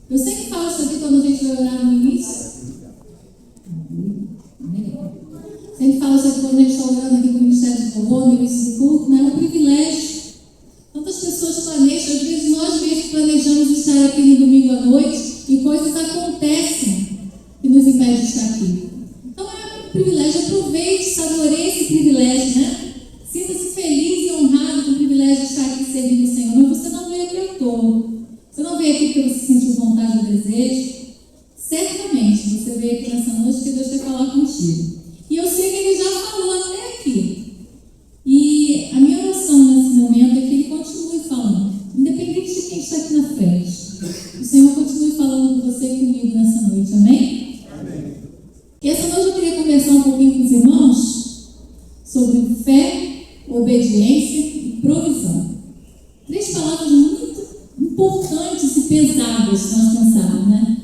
Eu sempre falo isso aqui quando a gente vai orar no início. Sempre falo isso aqui quando a gente está orando aqui no Ministério de Louvor, no início do culto, né? É um privilégio. Tantas pessoas planejam, às vezes nós mesmos planejamos estar aqui no domingo à noite e coisas acontecem que nos impedem de estar aqui. Então é um privilégio, aproveite, saboreie esse privilégio, né? Sinta-se feliz e honrado com o privilégio de estar aqui servindo o Senhor. Mas você não veio aqui à toa. Você não veio aqui porque você sentiu vontade ou desejo. Certamente você veio aqui nessa noite porque Deus quer falar contigo. E eu sei que Ele já falou até aqui. E a minha oração nesse momento é que Ele continue falando, independente de quem está aqui na frente. O Senhor continue falando com você e comigo nessa noite, amém? Amém. E essa noite eu queria conversar um pouquinho com os irmãos sobre fé, obediência e provisão. 3 palavras muito importantes e pesadas se nós pensarmos, né?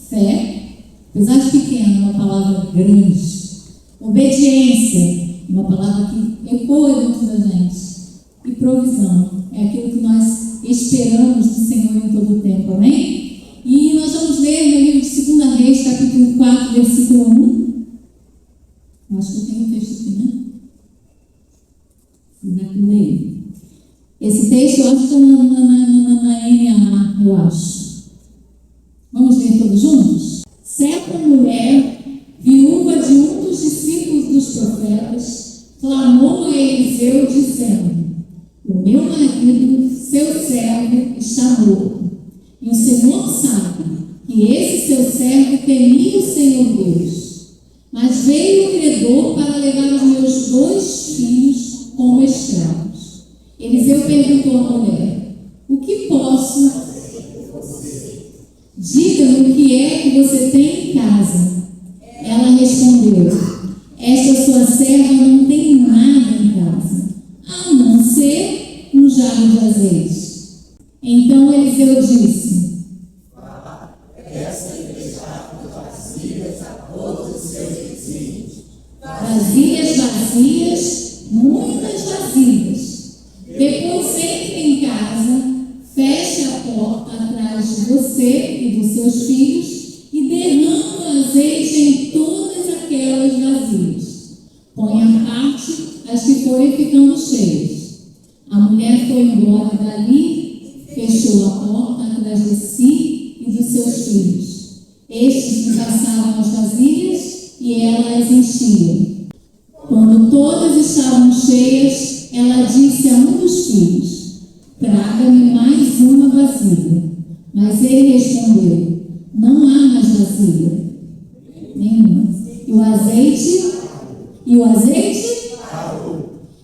Fé, apesar de pequena, é uma palavra grande. Obediência, uma palavra que ecoa dentro da gente. E provisão, é aquilo que nós esperamos do Senhor em todo o tempo, amém? E nós vamos ler no livro de 2 Reis, capítulo 4, versículo 1. Eu acho que eu tenho um texto aqui, né? Esse texto eu acho que está na NAA, eu acho. Vamos ler todos juntos? Certa mulher, viúva de um dos discípulos dos profetas, clamou a Eliseu dizendo: o meu marido, seu servo, está morto. E o Senhor sabe que esse seu servo temia o Senhor Deus. Mas veio o credor para levar os meus 2 filhos como escravos. Eliseu perguntou à mulher: o que posso? Diga-me o que é que você tem em casa. Ela respondeu: esta sua serva não tem nada em casa, a não ser um jarro de azeite. Então Eliseu disse: vasilhas a todos os seus vizinhos. Vasilhas vazias, muitas vasilhas. Depois entre em casa, feche a porta atrás de você e dos seus filhos e derrama azeite em todas aquelas vasilhas. Põe à parte as que forem ficando cheias. A mulher foi embora dali, fechou a porta atrás de si e dos seus filhos. Estes lhe passaram as vasilhas e ela as enchia. Quando todas estavam cheias, ela disse a um dos filhos: traga-me mais uma vasilha. Mas ele respondeu: não há mais vasilha nenhuma. E o azeite?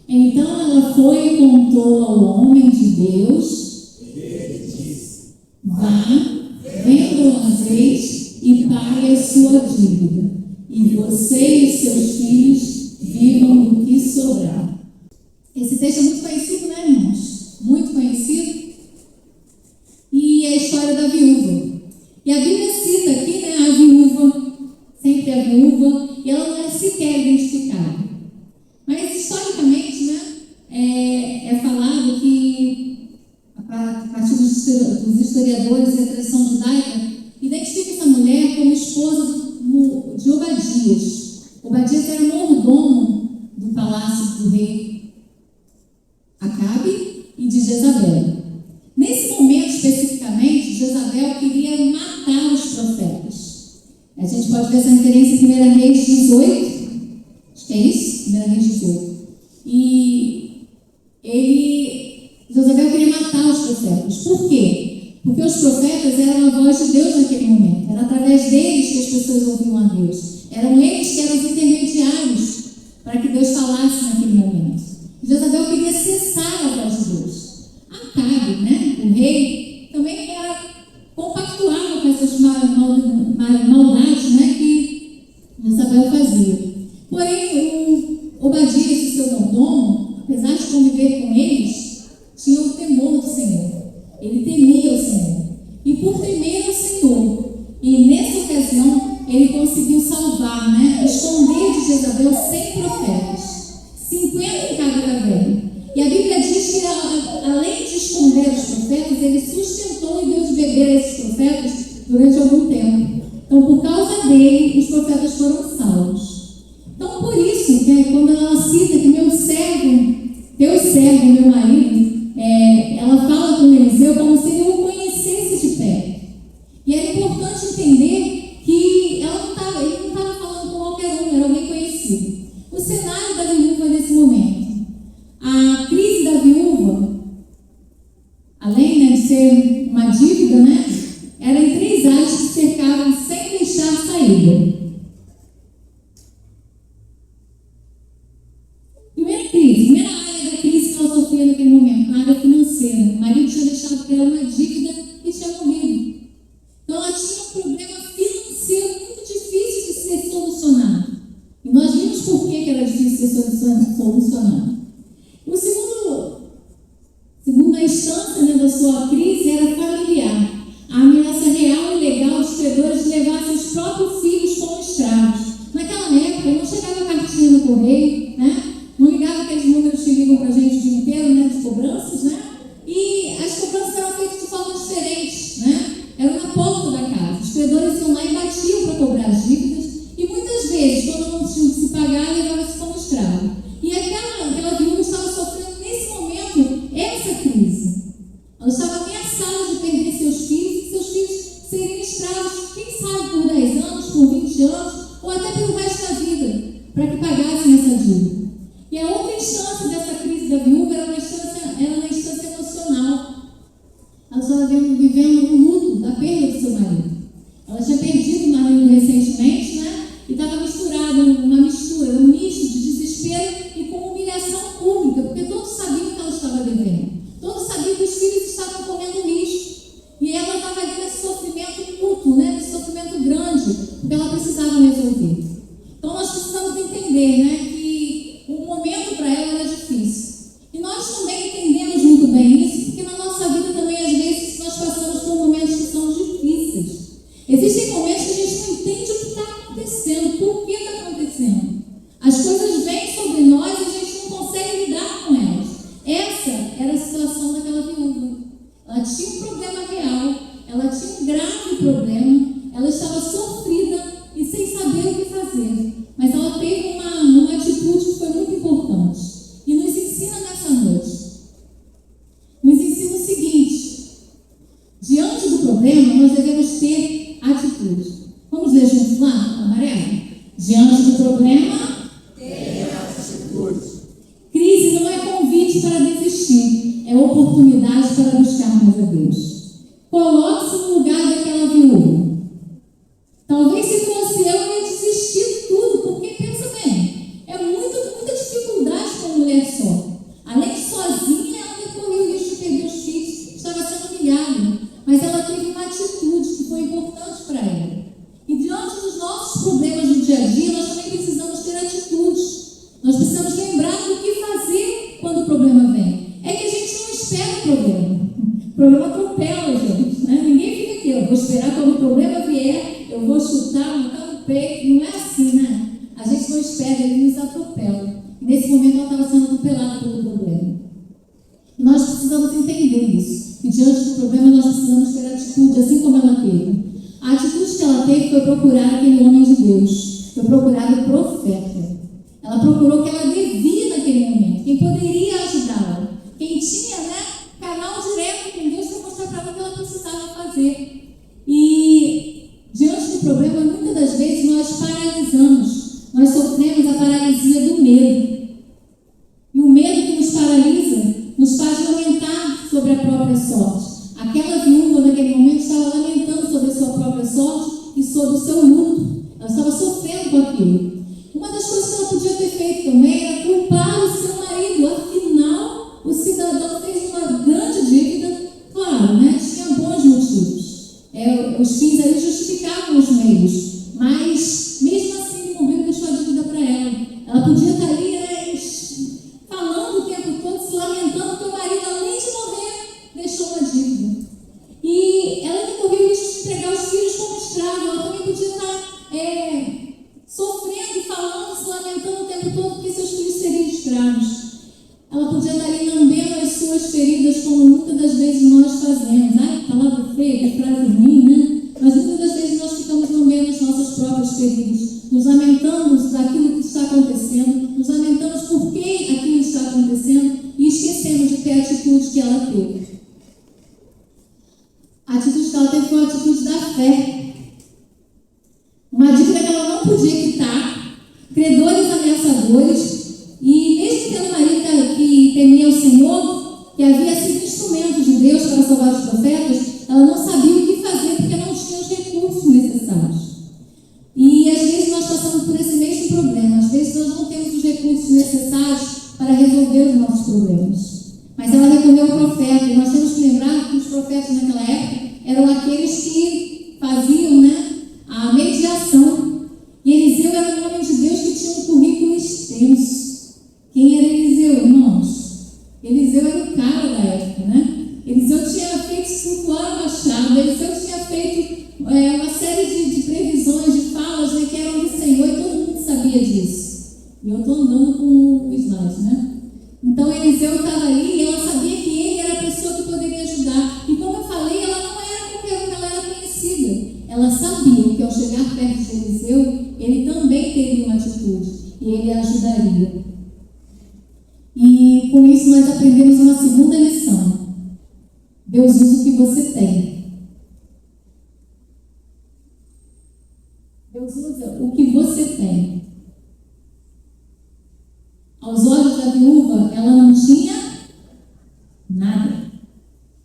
Então ela foi e contou ao homem de Deus. Ele disse: vá, venda o azeite e pague a sua dívida, e você e seus filhos vivam do que sobrar. Esse texto é muito conhecido, né, irmãos? Muito conhecido. E é a história da viúva. E a Bíblia cita aqui, né, a viúva, sempre a viúva, e ela não é sequer identificada. Mas, historicamente, né, é falado que, a partir dos historiadores e a tradição judaica, identifica essa mulher como esposa de Obadias. Obadias era mordomo do palácio do rei Acabe e de Jezabel. Nesse momento, especificamente, Jezabel queria matar os profetas. A gente pode ver essa referência em 1 Reis 18. Acho que é isso? 1 Reis 18. E Jezabel queria matar os profetas. Por quê? Porque os profetas eram a voz de Deus naquele momento. Era através deles que as pessoas ouviam a Deus. Eram eles que eram os intermediários para que Deus falasse naquele momento. Jezabel queria cessar a voz de Deus. Acabe, né, o rei, também compactuava com essas maldades, né, que Jezabel fazia. Porém, o Obadias e seu mordomo, apesar de conviver com eles, tinha o temor do Senhor. Ele temia o Senhor. E por temer o Senhor, e nessa ocasião, ele conseguiu salvar, né, esconder de Jezabel 100 profetas. 50 em cada gavéria. E a Bíblia diz que, além de esconder os profetas, ele sustentou e deu de beber a esses profetas durante algum tempo. Então, por causa dele, os profetas foram salvos. Então, por isso, quando ela cita que meu servo, teu servo, meu marido, ela fala com Eliseu como se ele o conhecesse de perto. E era importante entender que ele não estava falando com qualquer um, era alguém conhecido. O cenário da viúva nesse momento. A crise da viúva, além de ser uma dívida, era em 3 áreas que cercavam sem deixar saída. Primeira área da crise que ela sofria naquele momento, na área financeira. O marido tinha deixado para ela uma dívida e tinha morrido. Então ela tinha um problema financeiro muito difícil de ser solucionado. E nós vimos por que era difícil de ser solucionado. O segunda instância da sua crise era familiar. A ameaça real e legal dos credores de levar seus próprios filhos como escravos. Naquela época não chegava cartinha no correio, não ligava aqueles números que ligam para a gente o dia inteiro, de cobranças, e as cobranças eram feitas de forma diferente, Eram na porta da casa. Os credores iam lá e batiam para cobrar as dívidas, e muitas vezes, quando não tinham que se pagar, levava-se como escravo. E aquela viúva estava sofrendo nesse momento essa crise. Ela estava ameaçada de perder seus filhos, e seus filhos seriam escravos, quem sabe por 10 anos, por 20 anos, ou até pelo resto da vida, para que pagassem essa dívida. E a outra instância dessa crise da viúva era na instância emocional. Ela estava vivendo o luto da perda do seu marido. Ela tinha perdido o marido recentemente, e estava um misto de desespero e com humilhação pública, porque todos sabiam que ela estava devendo. Todos sabiam que os filhos estavam comendo lixo. E ela estava ali nesse sofrimento mútuo, nesse sofrimento grande, porque ela precisava resolver. Então nós precisamos entender, que o momento para ela era difícil. E nós também entendemos muito bem isso, porque na nossa vida também, às vezes, nós passamos por momentos que são difíceis. Existem momentos que a gente não entende o que está acontecendo, por que está acontecendo. As coisas vêm sobre nós e a gente não consegue lidar com elas. Essa era a situação daquela viúva. Ela tinha um problema real, ela tinha um grave problema, ela estava sofrida e sem saber o que fazer. Mas ela teve uma atitude que foi muito importante. E nos ensina nessa noite. Nos ensina o seguinte: diante do problema, nós devemos ter atitude. Vamos ler juntos lá, amarelo? Diante do problema, tenha atitude. Crise não é convite para desistir, é oportunidade para buscar mais a Deus. Coloque-se no lugar daquela viúva. Talvez se fosse eu ia desistir de tudo, porque pensa bem, é muita dificuldade para uma mulher só. Além de sozinha, ela correu o risco de perder os filhos, estava sendo humilhada, mas ela teve uma atitude que foi importante para ela. E diante dos nossos problemas do dia a dia, nós também precisamos ter atitudes. Nós precisamos lembrar do que fazer quando o problema vem. É que a gente não espera o problema. O problema atropela a gente, Ninguém fica aqui, eu vou esperar quando o problema vier, eu vou chutar, matar no peito. Não é assim, A gente não espera, ele nos atropela. E nesse momento ela estava sendo atropelada pelo problema. E nós precisamos entender isso. E diante do problema nós precisamos ter atitude, assim como ela teve. A atitude que ela teve foi procurar aquele homem de Deus. Foi procurar o profeta. Ela procurou o que ela devia naquele momento. Quem poderia ajudá-la. Quem tinha, canal direto com Deus para mostrar para ela o que ela precisava fazer. E diante do problema, muitas das vezes nós paralisamos. Nós sofremos a paralisia do medo. E o medo que nos paralisa nos faz lamentar sobre a própria sorte. Aquela viúva naquele momento estava lamentando sobre a sua própria sorte e sobre o seu luto. Ela estava sofrendo com aquilo. Uma das coisas que ela podia ter feito também era culpar o seu marido. Afinal, o cidadão fez uma grande dívida. Claro, tinha bons motivos. Os fins ali justificavam os meios. Mas, mesmo assim, ele morreu e deixou a dívida para ela. Ela podia estar ali falando o tempo todo, se lamentando que o marido, além de morrer, deixou uma dívida. E ela que correu o risco de entregar os filhos como escravo. Ela também podia estar sofrendo, falando, se lamentando o tempo todo porque seus filhos seriam escravos. Ela podia estar ali lambendo as suas feridas, como muitas das vezes nós fazemos. Ai, que palavra feia, que frase ruim, Mas nossos feridos, nos lamentamos daquilo que está acontecendo, nos lamentamos por que aquilo está acontecendo e esquecemos de ter a atitude que ela teve. A atitude que ela teve foi a atitude da fé. Uma dívida que ela não podia quitar, credores ameaçadores, e mesmo tendo um marido que temia o Senhor, que havia sido instrumento de Deus para salvar os profetas, ela não sabia o que fazer porque não tinha os recursos necessários. E às vezes nós passamos por esse mesmo problema. Às vezes nós não temos os recursos necessários para resolver os nossos problemas. Mas ela recorreu ao profeta, e nós temos que lembrar que os profetas naquela época eram aqueles que faziam, a mediação. E Eliseu era um homem de Deus que tinha um currículo extenso. Quem era Eliseu, irmãos? Eliseu era o cara da época, Eliseu tinha feito flutuar a machado, Eliseu tinha feito uma série de previsões, de falas, que eram do Senhor, e todo mundo sabia disso. E eu estou andando com o slide, Então Eliseu estava ali e ela sabia que ele era a pessoa que poderia ajudar. E como eu falei, ela não era qualquer um, ela era conhecida. Ela sabia que ao chegar perto de Eliseu, ele também teria uma atitude e ele a ajudaria. E com isso nós aprendemos uma segunda lição. Deus usa o que você tem. Deus usa o que você tem. Aos olhos da viúva, ela não tinha nada.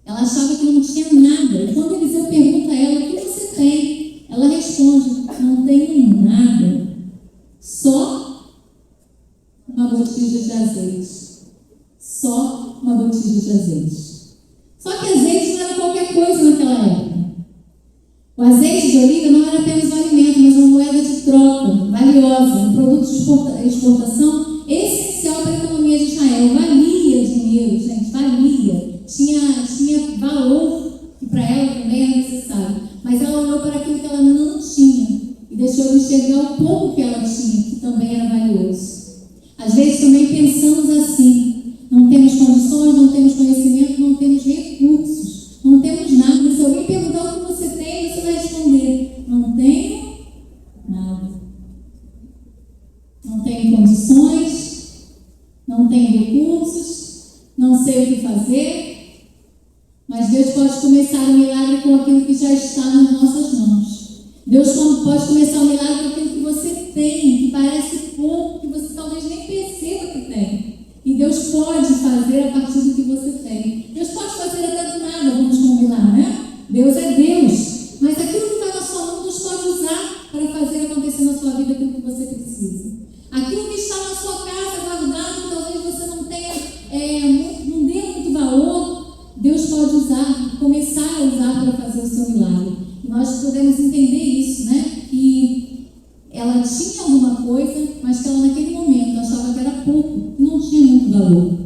Ela achava que não tinha nada. E quando Eliseu pergunta a ela, o que você tem? Ela responde, não tenho nada. Só uma botija de azeite. Só uma botija de azeite. Só que azeite não era qualquer coisa naquela época. O azeite de oliva não era apenas um alimento, mas uma moeda de troca, valiosa, um produto de exportação essencial para a economia de Israel. Valia dinheiro, gente, valia. Tinha valor, que para ela também era necessário. Mas ela olhou para aquilo que ela não tinha e deixou de enxergar o pouco que ela tinha, que também era valioso. Às vezes também pensamos assim. Não temos condições, não temos conhecimento, não temos recursos, não temos nada. E se alguém perguntar o que você tem, você vai responder, não tenho nada. Não tenho condições, não tenho recursos, não sei o que fazer. Mas Deus pode começar o milagre com aquilo que já está nas nossas mãos. Deus pode começar o milagre com aquilo que você tem, que parece pouco, que você talvez nem perceba que tem. E Deus pode fazer a partir do que você tem. Deus pode fazer até do nada, vamos combinar, Deus é Deus. Mas aquilo que está na sua mão, Deus pode usar para fazer acontecer na sua vida aquilo que você precisa. Aquilo que está na sua casa guardado, talvez você não tenha, não dê muito valor, Deus pode usar, começar a usar para fazer o seu milagre. E nós podemos entender isso, que ela tinha alguma coisa, mas que ela naquele momento achava que era pouco, que não tinha muito valor.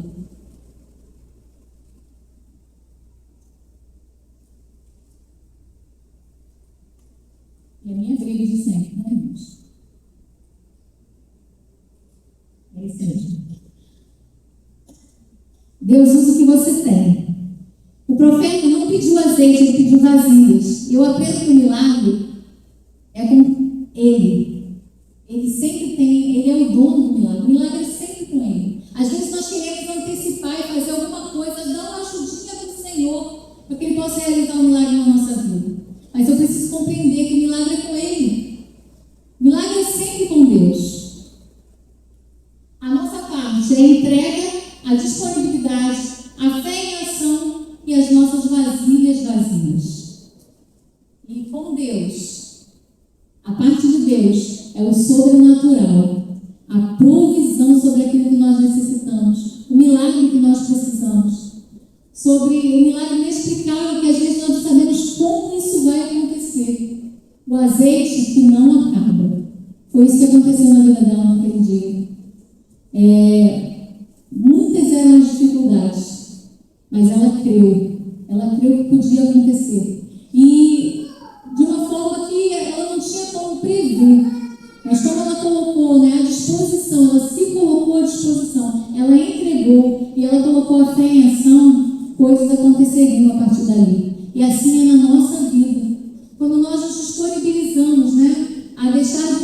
E a minha briga de sempre, irmãos? É isso mesmo. Deus usa o que você tem. O profeta não pediu azeite, ele pediu vasilhas. Eu aprendo que o milagre é com ele. Ele sempre tem, ele é o dono do milagre. O milagre é sempre com ele. Às vezes nós queremos antecipar e fazer alguma coisa, dar uma ajudinha para o Senhor, para que ele possa realizar um milagre na nossa vida. Mas eu preciso compreender que o milagre é com ele. O milagre é sempre com Deus. A nossa parte é a entrega, a disponibilidade, a fé em ação e as nossas vasilhas vazias. E com Deus, a parte de Deus é o sobrenatural, a provisão sobre aquilo que nós necessitamos, o milagre que nós precisamos, sobre o milagre inexplicável que às vezes nós não sabemos como isso vai acontecer. O azeite que não acaba. Foi isso que aconteceu na vida dela naquele dia. Muitas eram as dificuldades, mas ela creu que podia acontecer. E de uma forma que ela não tinha como prever. Mas como ela colocou à disposição, ela se colocou à disposição, ela entregou e ela colocou a fé em ação, coisas aconteceriam a partir dali. E assim é na nossa vida. Quando nós nos disponibilizamos a deixar de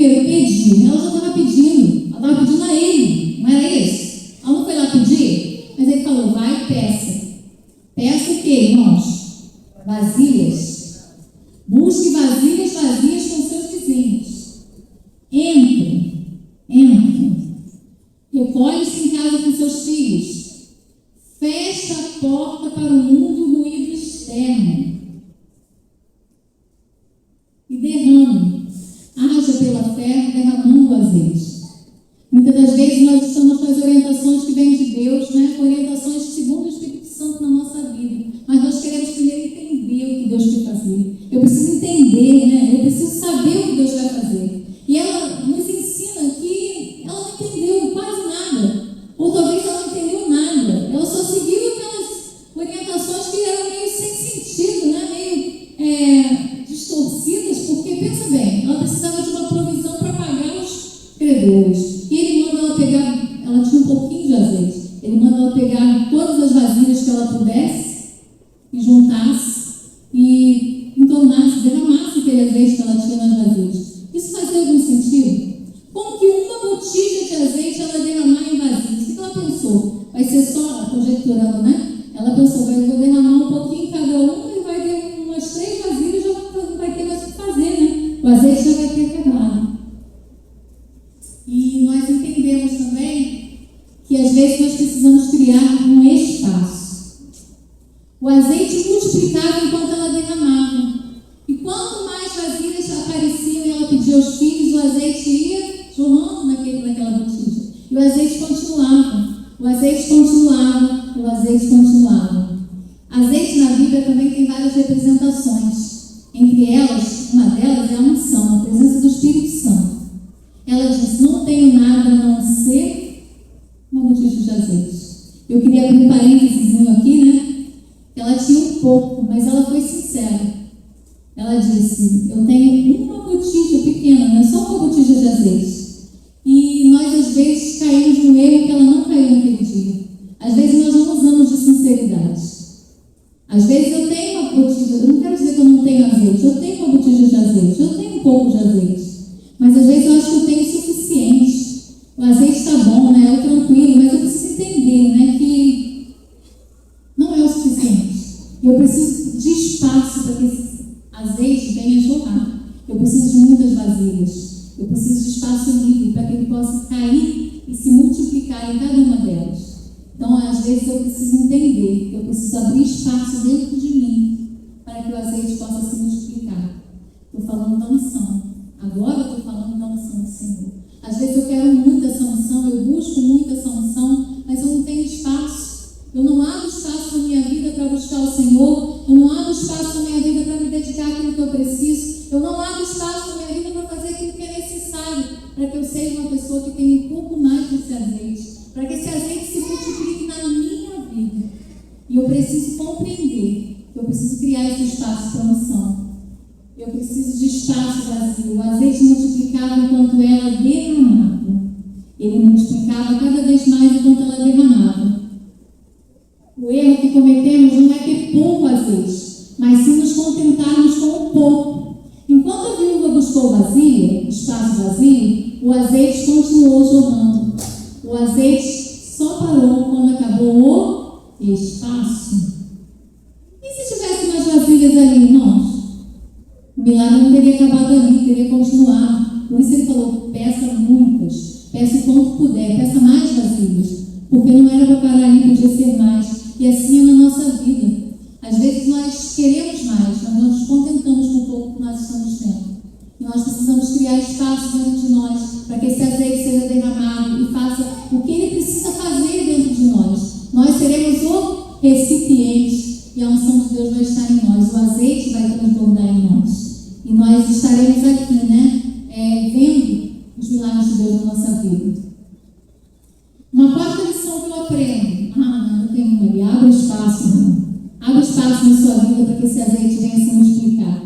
primeiro pedir. Ela já estava pedindo. Ela estava pedindo a ele. Não era isso? Ela não foi lá pedir. Mas ele falou, vai e peça. Peça o quê, irmãos? Vasilhas. Busque vasilhas vazias com seus vizinhos. Entre. Recolhe-se em casa com seus filhos. Fecha a porta para o mundo e o ruído externo. E derrame. Haja pela fé derramando o azeite. Muitas das vezes nós estamos com as orientações que vêm de Deus, né? Orientações segundo o Espírito Santo na nossa vida. Mas nós queremos primeiro entender o que Deus quer fazer. Eu preciso entender, né? Eu preciso saber o que Deus vai fazer. E ela nos ensina que ela não entendeu quase nada. Ou talvez ela não entendeu nada. Ela só seguiu aquelas orientações que eram meio sem sentido, né? Meio distorcidas, porque, pensa bem, ela precisava de uma provisão para pagar os credores. E ele manda ela pegar, ela tinha um pouquinho de azeite, ele manda ela pegar todas as vasilhas que ela pudesse e juntasse e entornasse, derramasse aquele azeite que ela tinha nas vasilhas. Isso fazia algum sentido? Como que uma botija de azeite ela derramar em vasilhas? O que ela pensou? Vai ser só, conjecturando, né? Ela pensou, vou derramar um pouquinho em cada uma e vai ter umas 3 vasilhas, já não vai ter mais o que fazer, né? O azeite já vai ter acabado. E nós entendemos também que às vezes nós precisamos criar um espaço. O azeite multiplicava enquanto ela derramava. E quanto mais vasilhas apareciam e ela pedia aos filhos, o azeite ia jorrando naquela botija. E o azeite continuava. O azeite continuava. O azeite continuava. Azeite na Bíblia também tem várias representações. Entre elas, uma delas é a unção, a presença do Espírito Santo. Ela diz, não tenho nada a não ser uma botija de azeite. Eu queria abrir um parênteses aqui, né? Ela tinha um pouco, mas ela foi sincera. Ela disse, eu tenho uma botija pequena, não é só uma botija de azeite. E nós às vezes caímos no erro que ela não caiu naquele dia. Às vezes nós não usamos de sinceridade. Às vezes eu tenho uma botija, eu não quero dizer que eu não tenho azeite, eu tenho uma botija de azeite, eu tenho um pouco de azeite. Mas às vezes eu acho que eu tenho o suficiente. O azeite está bom, né? É tranquilo, mas eu preciso entender, né? Que não é o suficiente. E eu preciso de espaço para que esse azeite venha jorrar. Eu preciso de muitas vasilhas. Eu preciso de espaço livre para que ele possa cair e se multiplicar em cada uma delas. Então, às vezes eu preciso entender que eu preciso abrir espaço dentro de mim para que o azeite possa se multiplicar. Estou falando da unção. Agora eu estou falando da unção do Senhor. Às vezes eu quero muito essa unção, eu busco muito essa unção, mas eu não tenho espaço. Eu não abro espaço na minha vida para buscar o Senhor. Eu não abro espaço na minha vida para me dedicar àquilo que eu preciso. Eu não abro espaço na minha vida para fazer aquilo que é necessário, para que eu seja uma pessoa que tenha um pouco mais desse azeite, para que esse azeite se multiplique na minha vida. E eu preciso compreender que eu preciso criar esse espaço para a unção. Eu preciso de espaço vazio. O azeite multiplicava enquanto ela derramava. Ele multiplicava cada vez mais enquanto ela derramava. O erro que cometemos não é ter pouco azeite, mas sim nos contentarmos com o pouco. Enquanto a viúva buscou vazio, espaço vazio, o azeite continuou jorrando. O azeite só parou quando acabou o espaço. E se tivesse mais vasilhas ali, irmãos? O milagre não teria acabado ali, teria continuado. Por isso ele falou, peça muitas, peça o quanto puder, peça mais vasilhas, porque não era para parar ali, podia ser mais. E assim é na nossa vida. Às vezes nós queremos mais, mas nós nos contentamos com o pouco que nós estamos tendo. E nós precisamos criar espaço dentro de nós, para que esse azeite seja derramado e faça o que ele precisa fazer dentro de nós. Nós seremos o recipiente e a unção de Deus vai estar em nós. O azeite vai transbordar em nós. E nós estaremos aqui, né? Vendo os milagres de Deus na nossa vida. Uma quarta lição que eu aprendo. Não tem uma ali. Abre espaço, irmão. Abre espaço na sua vida para que esse azeite venha se multiplicar.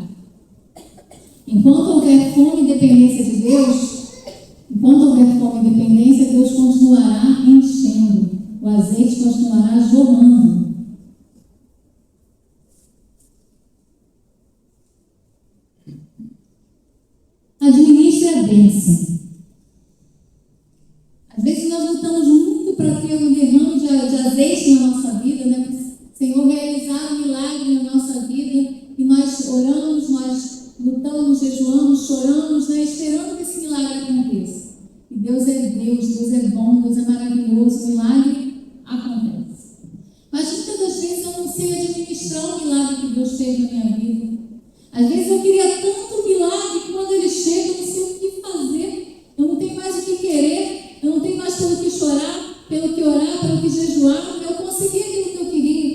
Enquanto houver fome e dependência de Deus, Deus continuará enchendo. O azeite continuará jorrando. Administre a bênção. Às vezes nós lutamos muito para ter um derrame de azeite na nossa vida, né? O Senhor realizar um milagre na nossa vida, e nós oramos, nós lutamos, jejuamos, choramos, né? Esperando que esse milagre aconteça. E Deus é Deus, Deus é bom, Deus é maravilhoso, o milagre acontece. Mas muitas das vezes eu não sei administrar o milagre que Deus fez na minha vida. Às vezes eu queria tanto milagre que quando ele chega eu não sei o que fazer, eu não tenho mais o que querer, eu não tenho mais pelo que chorar, pelo que orar, pelo que jejuar, eu consegui aquilo que eu queria.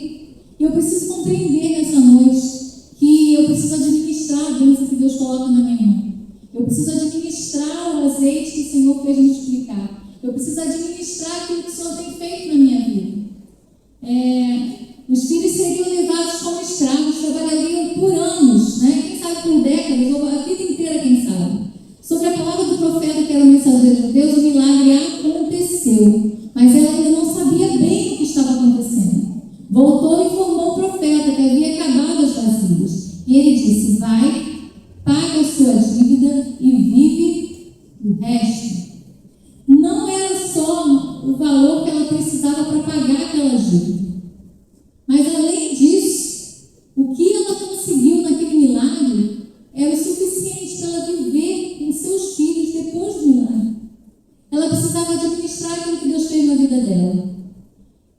E eu preciso compreender nessa noite que eu preciso administrar a bênção que Deus coloca na minha mão. Eu preciso administrar o azeite que o Senhor fez multiplicar. Eu preciso administrar aquilo que o Senhor tem feito na minha vida. Os filhos seriam levados como escravos, trabalhariam por anos, né? Quem sabe por décadas, ou a vida inteira, quem sabe. Sobre a palavra do profeta, que era o mensageiro de Deus, o milagre aconteceu, mas ela ainda não sabia bem o que estava acontecendo. Voltou e informou o profeta que havia acabado as vasilhas. E ele disse: vai, paga a sua dívida e vive o resto. Não era só o valor que ela precisava para pagar aquela dívida, mas além disso, o que ela conseguiu naquele milagre era o suficiente para ela viver com seus filhos depois do milagre. Ela precisava administrar aquilo que Deus fez na vida dela.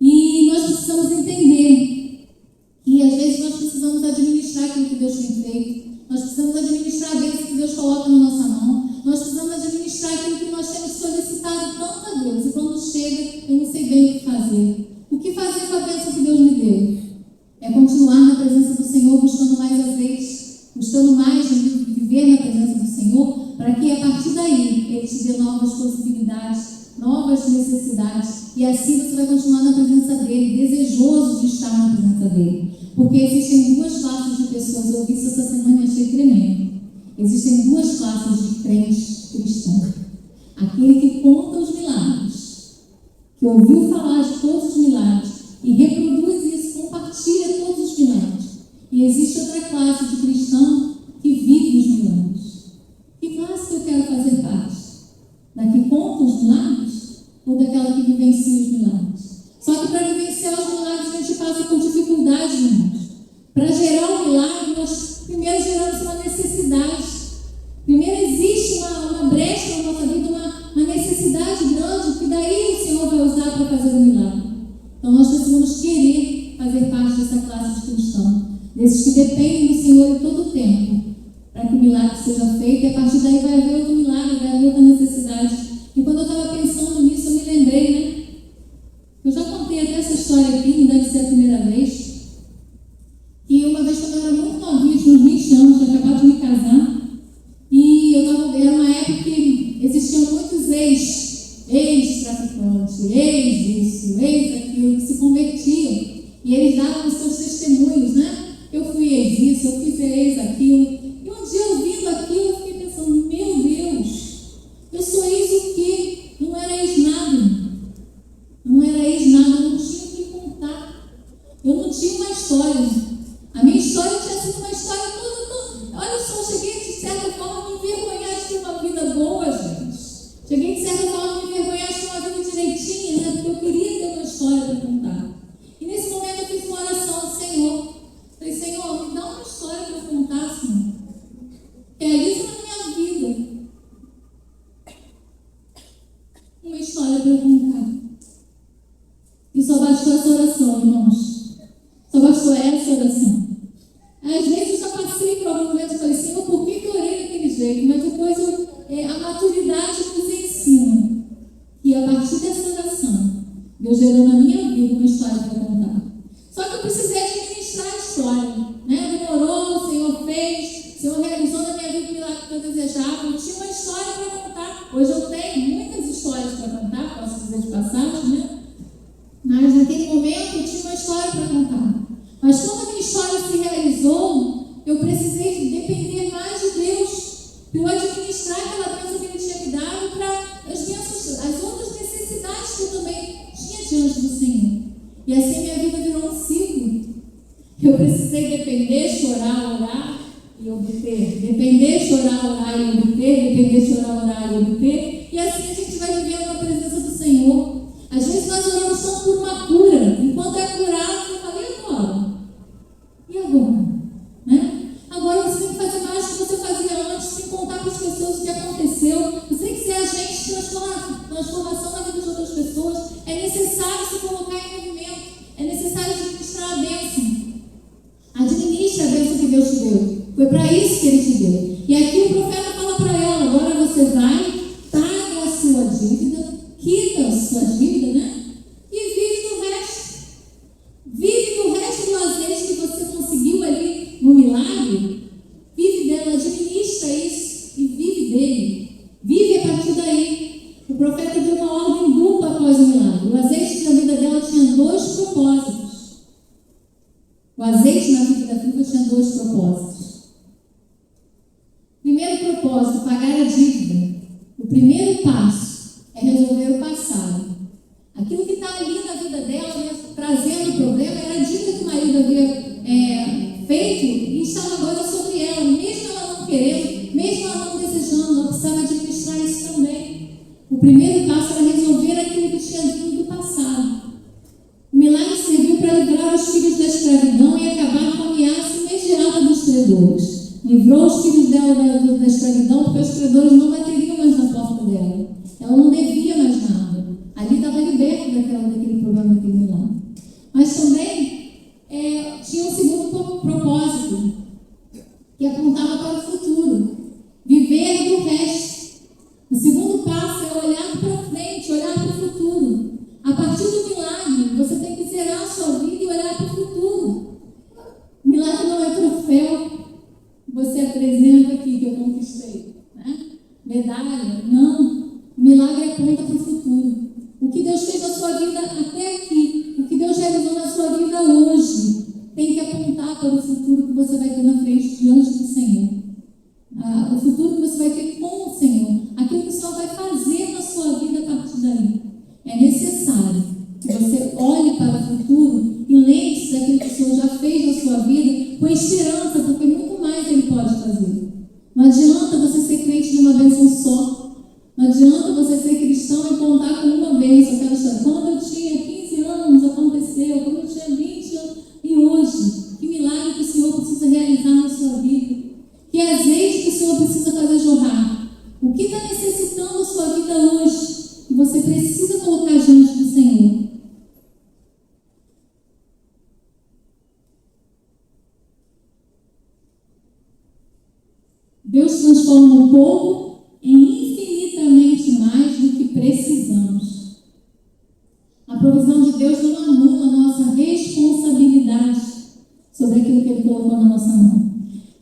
E nós precisamos entender que às vezes nós precisamos administrar aquilo que Deus tem feito. Nós precisamos administrar a bênção que Deus coloca na nossa mão. Nós precisamos administrar aquilo que nós temos solicitado tanto a Deus. E quando chega, eu não sei bem o que fazer. O que fazer com a bênção que Deus me deu? É continuar na presença do Senhor, buscando mais azeite, buscando mais viver na presença do Senhor, para que a partir daí Ele te dê novas possibilidades, novas necessidades, e assim você vai continuar na presença dEle, desejoso de estar na presença dEle. Porque existem duas classes de pessoas, eu ouvi isso essa semana e achei tremendo. Existem duas classes de crentes cristãos. Aquele que conta os milagres, que ouviu falar de todos os milagres e reproduz isso, compartilha todos os milagres. E existe outra classe de cristão que vive os milagres. Que classe que eu quero fazer parte? Da que conta os milagres ou daquela que vivencia os milagres? Só que para vivenciar os milagres a gente passa por dificuldades, irmãos. Para gerar um milagre, nós primeiro geramos uma necessidade. Primeiro existe uma brecha na nossa vida, uma necessidade grande, que daí o Senhor vai usar para fazer o milagre. Então nós precisamos querer fazer parte dessa classe de cristão, desses que dependem do Senhor em todo o tempo, para que o milagre seja feito, e a partir daí vai haver outro milagre, vai haver outra necessidade. E quando eu estava pensando nisso, eu me lembrei, né? Eu já contei até essa história aqui, não deve ser a primeira vez, que uma vez, quando eu era muito novinha, tinha uns 20 anos, tinha acabado de me casar, e era uma época que existiam muitos ex-traficantes, ex-isso, ex-aquilo, que se convertiam, e eles davam os seus testemunhos, né? Eu fui ex-isso, eu fiz ex-aquilo. E um dia, ouvindo aquilo, eu fiquei pensando: meu Deus, eu sou ex o quê? Não era ex-nada. Não era ex-nada, eu não tinha o que contar. Eu não tinha uma história. A minha história tinha sido uma história toda. Olha só, eu cheguei de certa forma a me envergonhar de ter uma vida boa, gente. Cheguei de certa forma a me envergonhar de ter uma vida direitinha, né? Porque eu queria ter uma história para contar. E nesse momento eu fiz uma oração ao Senhor. Falei: Senhor, me dá uma história para contar, Senhor. Realiza na minha vida uma história para contar. E só bastou essa oração, irmãos. Só bastou essa oração. Às vezes eu já passei por algum momento e falei: Senhor, por que eu orei daquele jeito? Mas depois a maturidade nos ensina que a partir dessa oração, Deus gerou na minha vida uma história para contar. Só que eu precisei administrar a história, né? Demorou, o Senhor fez, o Senhor realizou na minha vida o milagre que eu desejava. Eu tinha uma história para contar. Hoje eu tenho muitas histórias para contar, posso dizer de passagem, né? Mas naquele momento eu tinha uma história para contar. Mas quando a minha história se realizou, eu precisei depender mais de Deus, para eu administrar aquela bênção que Ele tinha me dado, para as outras necessidades que eu também tinha diante do Senhor. E assim minha vida virou um ciclo. Eu precisei depender, chorar, orar, e obter. Depender, chorar, orar e obter. Depender, chorar, orar e obter. E assim a gente vai vivendo na presença do Senhor. Às vezes nós oramos só por uma cura. Enquanto é curado, você fala, e agora? E agora? Né? Agora você tem que fazer mais do que você fazia antes, sem contar para as pessoas o que aconteceu. Você tem que ser agente de transformação na vida de outras pessoas. É necessário se colocar em movimento. É necessário administrar a bênção. Administre a bênção que Deus te deu. Foi para isso que Ele te deu. E aqui o profeta fala para ela, agora você vai, paga a sua dívida, quita a sua dívida, né? E vive do resto. Vive do resto do azeite que você conseguiu ali no milagre. Vive dela, administra isso e vive dele. Vive a partir daí. O profeta deu uma ordem dupla após o milagre. O azeite na vida dela tinha 2 propósitos. O azeite na vida da viúva tinha 2 propósitos. Primeiro propósito, pagar a dívida. O primeiro passo é resolver o passado. Aquilo que está ali na vida dela, né, trazendo o problema, era a dívida que o marido havia feito e estava agora sobre ela. Mesmo ela não querendo, mesmo ela não desejando, ela precisava administrar isso também. O primeiro passo era resolver aquilo que tinha vindo do passado. O milagre serviu para livrar os filhos da escravidão e acabar com a ameaça imediata dos credores. Livrou os filhos dela da escravidão porque os credores não bateriam mais na porta dela. Ela não devia mais nada. Ali estava liberta daquele problema, daquele milagre. Mas também tinha um segundo propósito, que apontava para o futuro. Viver do resto. O segundo passo é olhar para frente, olhar para o futuro. A partir do milagre, você tem que zerar a sua vida e olhar para o futuro. O milagre não é troféu. Você apresenta aqui que eu conquistei, né? Medalha. Não. O milagre aponta para o futuro. O que Deus fez na sua vida até aqui, o que Deus realizou na sua vida hoje, tem que apontar para o futuro que você vai ter na frente diante do Senhor. O futuro que você vai ter com o Senhor. Aquilo que o Senhor vai fazer na sua vida a partir daí. É necessário que você olhe para o futuro e lembre-se daquilo que o Senhor já fez na sua vida com esperança, porque muito mais Ele pode fazer. Não adianta você ser crente de uma bênção só. Não adianta você ser cristão e contar com uma bênção. Aquela história. Quando eu tinha 15 anos aconteceu, quando eu tinha 20 anos. E hoje, que milagre que o Senhor precisa realizar na sua vida. Que azeite que o Senhor precisa fazer jorrar. O que está necessitando a sua vida hoje? E você precisa colocar diante do Senhor. Deus transforma um pouco em infinitamente mais do que precisamos. A provisão de Deus não anula a nossa responsabilidade sobre aquilo que Ele colocou na nossa mão.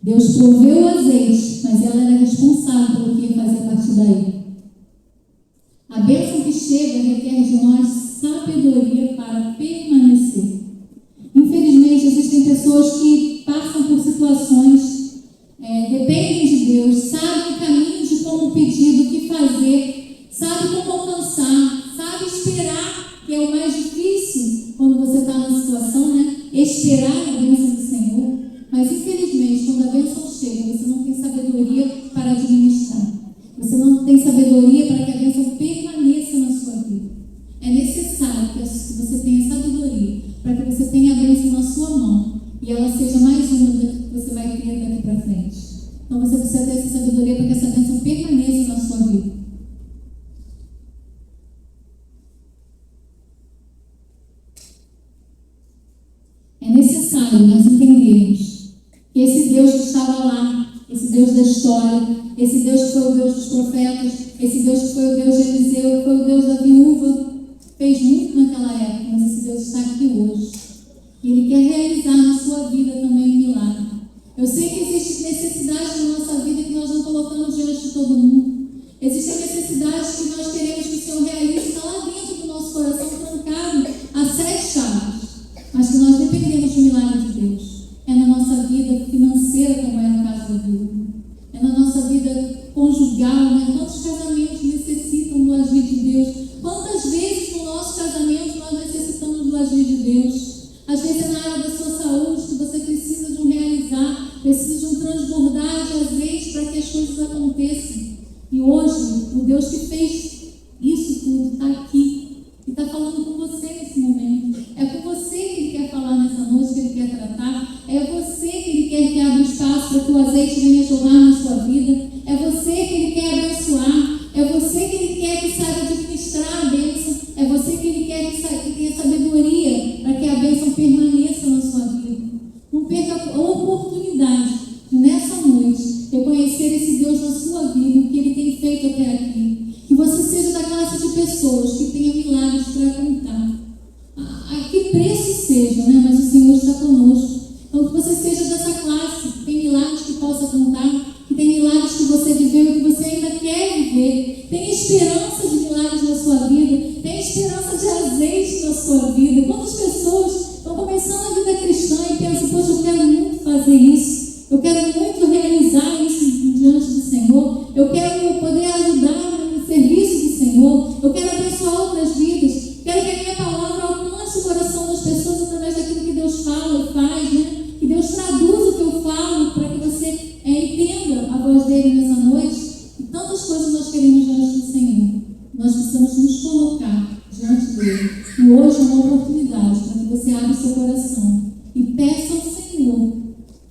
Deus proveu o azeite, mas ela era responsável pelo que ia fazer a partir daí. A bênção que chega requer de nós sabedoria para permanecer. Infelizmente, existem pessoas que passam por situações, dependem de Deus, sabem o caminho de como pedir, do que fazer, sabem como alcançar, sabem esperar, que é o mais difícil quando você está numa situação, né? Esperar a bênção do Senhor. Mas, infelizmente, quando a bênção chega, você não tem sabedoria para administrar. Você não tem sabedoria para que a bênção permaneça na sua vida. É necessário que você tenha sabedoria para que você tenha a bênção na sua mão e ela seja mais uma que você vai ter daqui para frente. Então você precisa ter essa sabedoria para que essa bênção permaneça na sua vida. É necessário nós entendermos que esse Deus que estava lá, esse Deus da história, esse Deus que foi o Deus dos profetas, esse Deus que foi o Deus de Eliseu, que foi o Deus da viúva, fez muito naquela época, mas esse Deus está aqui hoje. E Ele quer realizar na sua vida também um milagre. Eu sei que existe necessidade na nossa vida que nós não colocamos diante de todo mundo. Existem necessidades que nós queremos que o Senhor realize, está lá dentro do nosso coração, trancado a 7 chaves. Mas que nós dependemos do milagre de Deus. É na nossa vida financeira, como é no caso da viúva. É na nossa vida conjugal, né? Quantos casamentos necessitam do agir de Deus? Quantas vezes no nosso casamento nós necessitamos do agir de Deus? Às vezes é na área da sua saúde que você precisa de um realizar, precisa de um transbordar E hoje, o Deus que fez isso tudo está aqui e está falando com você nesse momento. É com você que Ele quer falar nessa noite, que Ele quer tratar. É você que Ele quer que abra espaço para que o azeite venha jorrar na sua vida. É você que Ele quer abençoar. É você que Ele quer que saiba administrar a bênção. É você que Ele quer que tenha sabedoria para que a bênção permaneça na sua vida. Não perca a oportunidade de, nessa noite, reconhecer esse Deus na sua vida, o que Ele tem feito até aqui. Que você seja da classe de pessoas que tenha milagres para contar. A que preço seja, né? Mas o Senhor está conosco. Então, que você seja dessa classe, que tem milagres que possa contar, que tem milagres que você viveu e que você ainda quer viver. Tem esperança de milagres na sua vida, tem esperança de azeite na sua vida. Quantas pessoas estão começando a vida cristã e pensam, poxa, eu quero muito fazer isso, eu quero muito realizar isso diante do Senhor, eu quero poder ajudar no serviço do Senhor, eu quero abençoar outras vidas, quero que a minha palavra alcance o coração das pessoas através daquilo que Deus fala e faz, né? Que Deus traduza o que eu falo para que você entenda a voz dele nessa noite. E tantas coisas nós queremos diante do Senhor. Nós precisamos nos colocar diante dele. E hoje é uma oportunidade para que você abra o seu coração e peça ao Senhor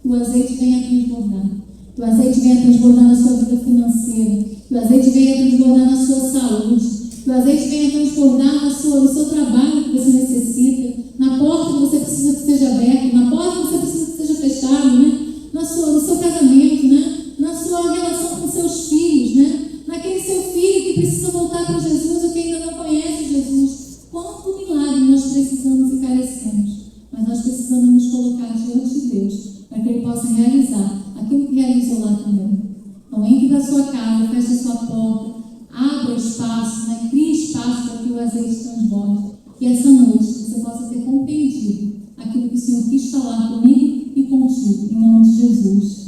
que o azeite venha transbordar. Que o azeite venha transbordar na sua vida financeira. Que o azeite venha transbordar na sua saúde. Que o azeite venha transbordar no seu trabalho que você necessita. Na porta que você precisa que seja aberta. Na porta que você precisa que seja fechada, né? No seu casamento, né? Na sua relação com seus filhos, né? Naquele seu filho que precisa voltar para Jesus ou que ainda não conhece Jesus. Quanto milagre nós precisamos e carecemos. Mas nós precisamos nos colocar diante de Deus para que Ele possa realizar aquilo que realizou lá também. Então, entre da sua casa, feche a sua porta, abra espaço, né? Crie espaço para que o azeite transborde. Que essa noite você possa ter compreendido aquilo que o Senhor quis falar comigo e contigo, em nome de Jesus.